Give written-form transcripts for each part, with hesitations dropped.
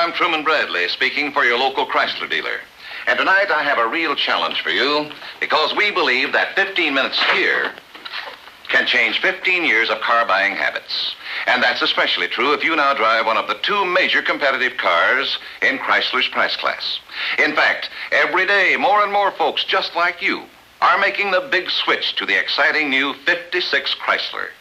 I'm Truman Bradley, speaking for your local Chrysler dealer. And tonight I have a real challenge for you because we believe that 15 minutes here can change 15 years of car buying habits. And that's especially true if you now drive one of the two major competitive cars in Chrysler's price class. In fact, every day more and more folks just like you are making the big switch to the exciting new 56 Chrysler.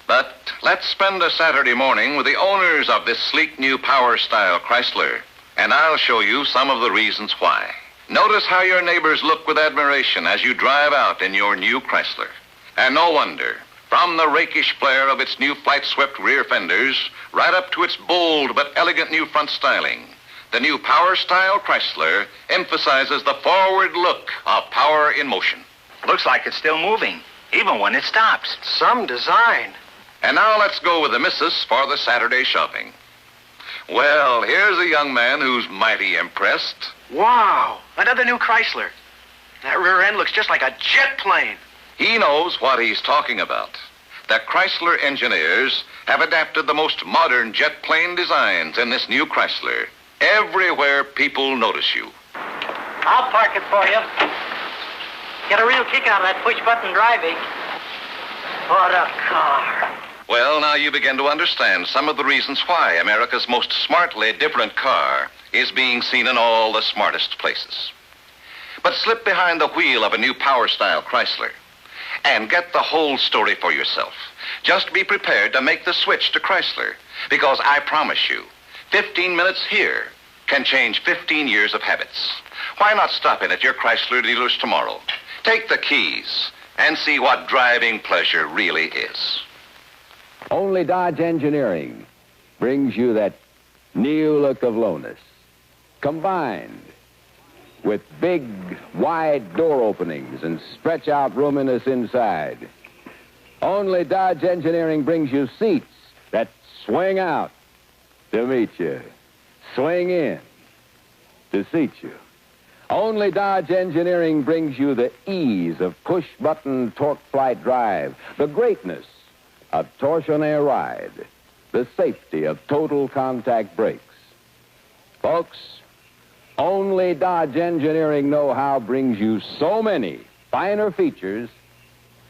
But let's spend a Saturday morning with the owners of this sleek new power-style Chrysler, and I'll show you some of the reasons why. Notice how your neighbors look with admiration as you drive out in your new Chrysler. And no wonder, from the rakish flare of its new flight-swept rear fenders right up to its bold but elegant new front styling, the new power-style Chrysler emphasizes the forward look of power in motion. Looks like it's still moving, even when it stops. Some design. And now let's go with the missus for the Saturday shopping. Well, here's a young man who's mighty impressed. Wow, another new Chrysler. That rear end looks just like a jet plane. He knows what he's talking about. The Chrysler engineers have adapted the most modern jet plane designs in this new Chrysler. Everywhere people notice you. I'll park it for you. Get a real kick out of that push-button driving. What a car. Well, now you begin to understand some of the reasons why America's most smartly different car is being seen in all the smartest places. But slip behind the wheel of a new power-style Chrysler and get the whole story for yourself. Just be prepared to make the switch to Chrysler, because I promise you, 15 minutes here can change 15 years of habits. Why not stop in at your Chrysler dealers tomorrow? Take the keys and see what driving pleasure really is. Only Dodge Engineering brings you that new look of lowness, combined with big, wide door openings and stretch-out roominess inside. Only Dodge Engineering brings you seats that swing out to meet you, swing in to seat you. Only Dodge Engineering brings you the ease of push-button torque-flight drive, the greatness of torsionnaire ride, the safety of total contact brakes. Folks, only Dodge Engineering know-how brings you so many finer features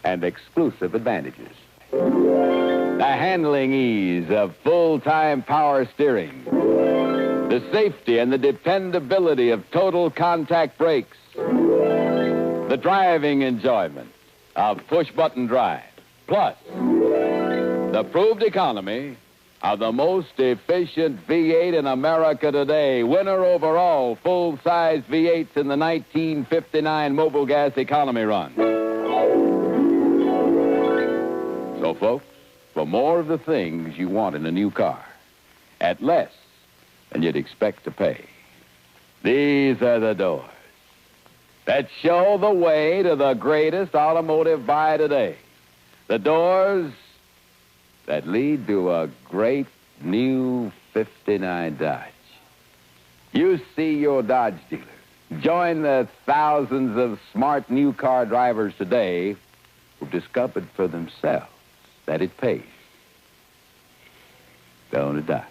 and exclusive advantages. The handling ease of full-time power steering, the safety and the dependability of total contact brakes, the driving enjoyment of push-button drive, plus the proved economy of the most efficient V8 in America today, winner over all full-size V8s in the 1959 Mobil Gas economy run. So, folks, for more of the things you want in a new car, at less than you'd expect to pay, these are the doors that show the way to the greatest automotive buy today. The doors that lead to a great new 59 Dodge. You see your Dodge dealer. Join the thousands of smart new car drivers today who've discovered for themselves that it pays to own a Dodge.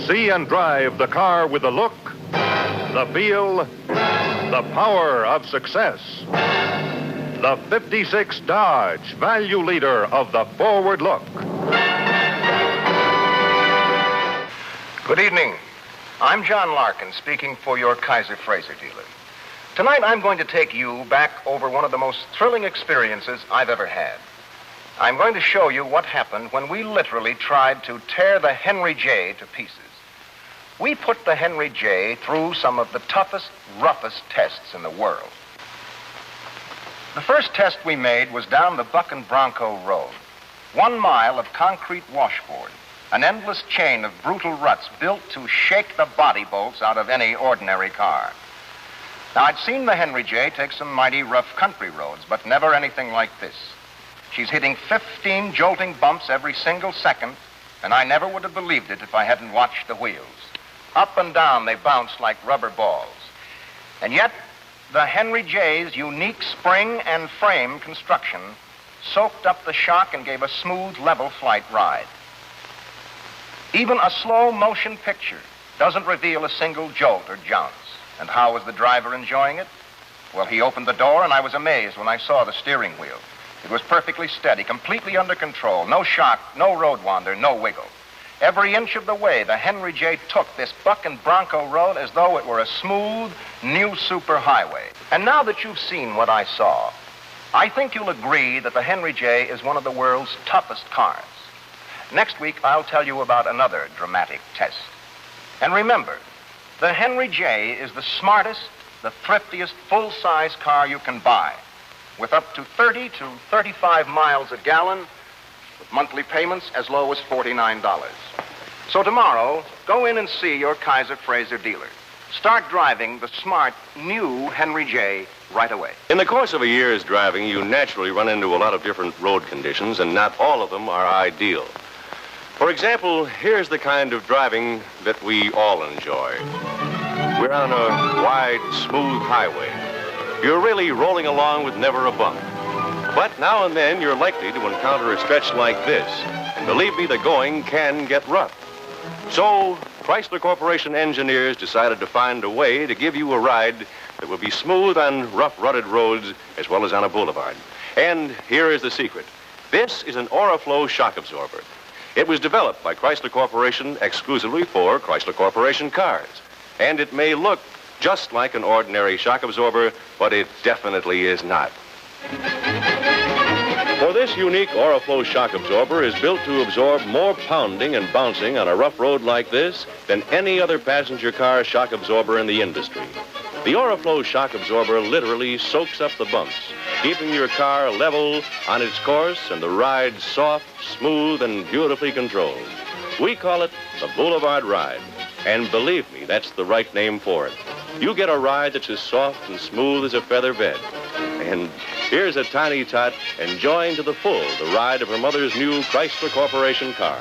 See and drive the car with the look, the feel, the power of success. The 56 Dodge, value leader of the forward look. Good evening. I'm John Larkin, speaking for your Kaiser Frazer dealer. Tonight, I'm going to take you back over one of the most thrilling experiences I've ever had. I'm going to show you what happened when we literally tried to tear the Henry J to pieces. We put the Henry J through some of the toughest, roughest tests in the world. The first test we made was down the Buck and Bronco Road. 1 mile of concrete washboard, an endless chain of brutal ruts built to shake the body bolts out of any ordinary car. Now, I'd seen the Henry J take some mighty rough country roads, but never anything like this. She's hitting 15 jolting bumps every single second, and I never would have believed it if I hadn't watched the wheels. Up and down they bounce like rubber balls. And yet, the Henry J's unique spring and frame construction soaked up the shock and gave a smooth, level flight ride. Even a slow motion picture doesn't reveal a single jolt or jounce. And how was the driver enjoying it? Well, he opened the door, and I was amazed when I saw the steering wheel. It was perfectly steady, completely under control. No shock, no road wander, no wiggle. Every inch of the way, the Henry J took this Buck and Bronco Road as though it were a smooth, new superhighway. And now that you've seen what I saw, I think you'll agree that the Henry J is one of the world's toughest cars. Next week, I'll tell you about another dramatic test. And remember, the Henry J is the smartest, the thriftiest, full-size car you can buy, with up to 30 to 35 miles a gallon, with monthly payments as low as $49. So tomorrow, go in and see your Kaiser Frazer dealer. Start driving the smart, new Henry J right away. In the course of a year's driving, you naturally run into a lot of different road conditions, and not all of them are ideal. For example, here's the kind of driving that we all enjoy. We're on a wide, smooth highway. You're really rolling along with never a bump. But now and then, you're likely to encounter a stretch like this. And believe me, the going can get rough. So, Chrysler Corporation engineers decided to find a way to give you a ride that will be smooth on rough, rutted roads as well as on a boulevard. And here is the secret. This is an Oriflow shock absorber. It was developed by Chrysler Corporation exclusively for Chrysler Corporation cars. And it may look just like an ordinary shock absorber, but it definitely is not. For this unique Oriflow shock absorber is built to absorb more pounding and bouncing on a rough road like this than any other passenger car shock absorber in the industry. The Oriflow shock absorber literally soaks up the bumps, keeping your car level on its course and the ride soft, smooth, and beautifully controlled. We call it the Boulevard Ride. And believe me, that's the right name for it. You get a ride that's as soft and smooth as a feather bed. And here's a tiny tot enjoying to the full the ride of her mother's new Chrysler Corporation car.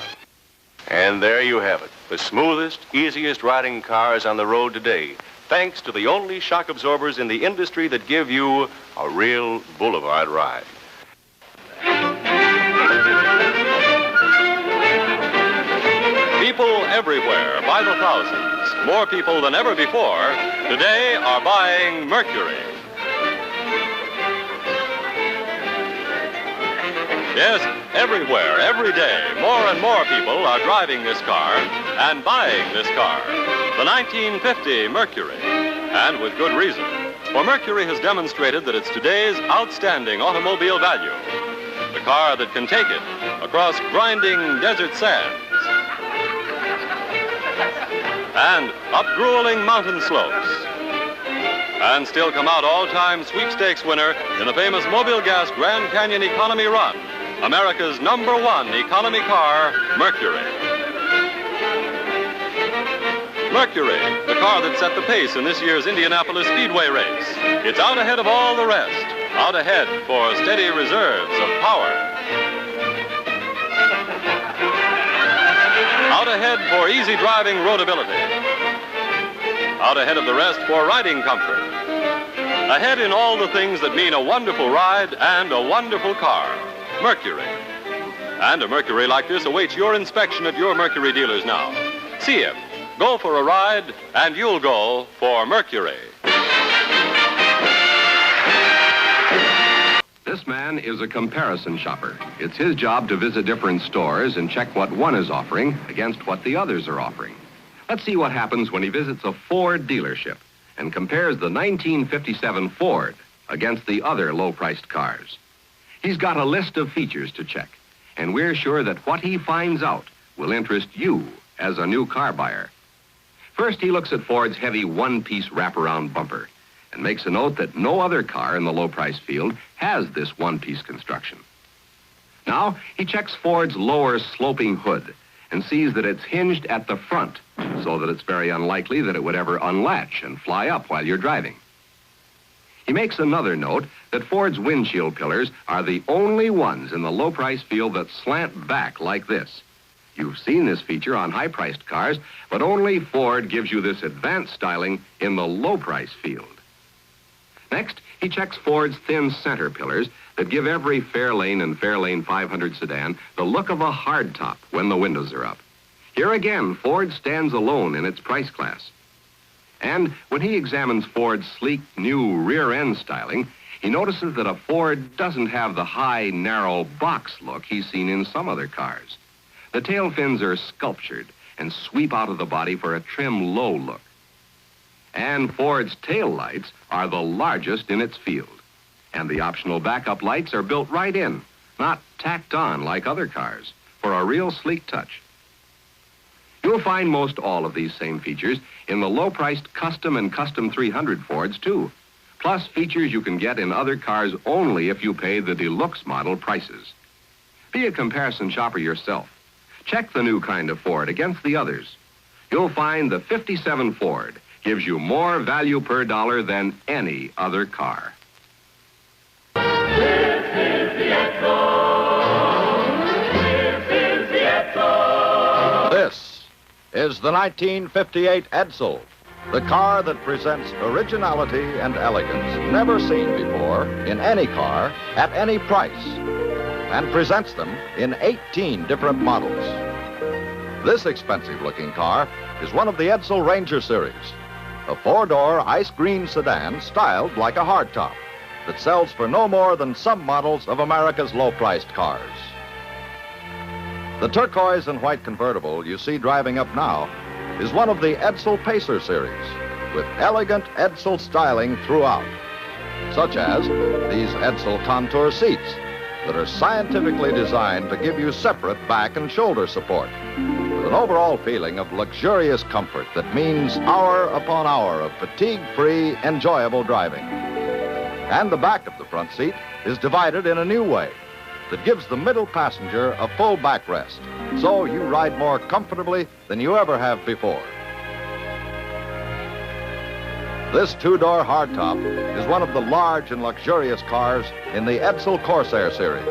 And there you have it, the smoothest, easiest riding cars on the road today, thanks to the only shock absorbers in the industry that give you a real boulevard ride. People everywhere, by the thousands, more people than ever before, today are buying Mercury. Yes, everywhere, every day, more and more people are driving this car and buying this car, the 1950 Mercury, and with good reason. For Mercury has demonstrated that it's today's outstanding automobile value, the car that can take it across grinding desert sands and up grueling mountain slopes, and still come out all-time sweepstakes winner in the famous Mobil Gas Grand Canyon Economy Run, America's #1 economy car, Mercury. Mercury, the car that set the pace in this year's Indianapolis Speedway race. It's out ahead of all the rest, out ahead for steady reserves of power. Out ahead for easy driving roadability. Out ahead of the rest for riding comfort. Ahead in all the things that mean a wonderful ride and a wonderful car. Mercury. And a Mercury like this awaits your inspection at your Mercury dealers now. See him Go for a ride, and you'll go for Mercury. This man is a comparison shopper. It's his job to visit different stores and check what one is offering against what the others are offering. Let's see what happens when he visits a Ford dealership and compares the 1957 Ford against the other low-priced cars. He's got a list of features to check, and we're sure that what he finds out will interest you as a new car buyer. First, he looks at Ford's heavy one-piece wraparound bumper and makes a note that no other car in the low-price field has this one-piece construction. Now, he checks Ford's lower sloping hood and sees that it's hinged at the front so that it's very unlikely that it would ever unlatch and fly up while you're driving. He makes another note that Ford's windshield pillars are the only ones in the low-price field that slant back like this. You've seen this feature on high-priced cars, but only Ford gives you this advanced styling in the low-price field. Next, he checks Ford's thin center pillars that give every Fairlane and Fairlane 500 sedan the look of a hardtop when the windows are up. Here again, Ford stands alone in its price class. And when he examines Ford's sleek new rear end styling, he notices that a Ford doesn't have the high, narrow box look he's seen in some other cars. The tail fins are sculptured and sweep out of the body for a trim, low look. And Ford's tail lights are the largest in its field. And the optional backup lights are built right in, not tacked on like other cars, for a real sleek touch. You'll find most all of these same features in the low-priced Custom and Custom 300 Fords, too, plus features you can get in other cars only if you pay the deluxe model prices. Be a comparison shopper yourself. Check the new kind of Ford against the others. You'll find the 57 Ford gives you more value per dollar than any other car. This is the 1958 Edsel, the car that presents originality and elegance never seen before in any car at any price, and presents them in 18 different models. This expensive-looking car is one of the Edsel Ranger series, a four-door ice green sedan styled like a hardtop that sells for no more than some models of America's low-priced cars. The turquoise and white convertible you see driving up now is one of the Edsel Pacer series with elegant Edsel styling throughout, such as these Edsel Contour seats that are scientifically designed to give you separate back and shoulder support, with an overall feeling of luxurious comfort that means hour upon hour of fatigue-free, enjoyable driving. And the back of the front seat is divided in a new way that gives the middle passenger a full backrest, so you ride more comfortably than you ever have before. This two-door hardtop is one of the large and luxurious cars in the Edsel Corsair series.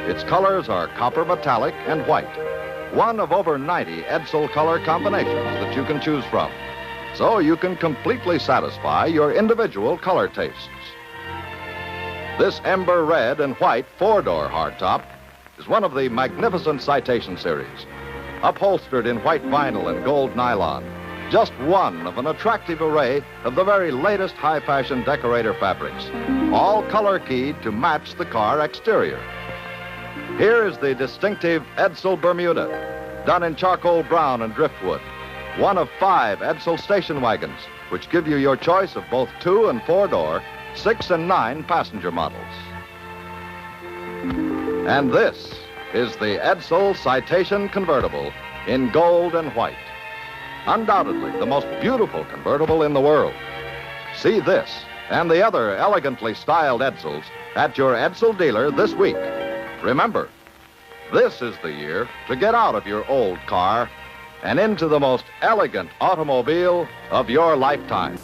Its colors are copper metallic and white, one of over 90 Edsel color combinations that you can choose from, so you can completely satisfy your individual color tastes. This ember red and white four-door hardtop is one of the magnificent Citation series, upholstered in white vinyl and gold nylon, just one of an attractive array of the very latest high-fashion decorator fabrics, all color-keyed to match the car exterior. Here is the distinctive Edsel Bermuda, done in charcoal brown and driftwood, one of 5 Edsel station wagons, which give you your choice of both 2- and 4-door, 6- and 9 passenger models. And this is the Edsel Citation Convertible in gold and white. Undoubtedly the most beautiful convertible in the world. See this and the other elegantly styled Edsels at your Edsel dealer this week. Remember, this is the year to get out of your old car and into the most elegant automobile of your lifetime.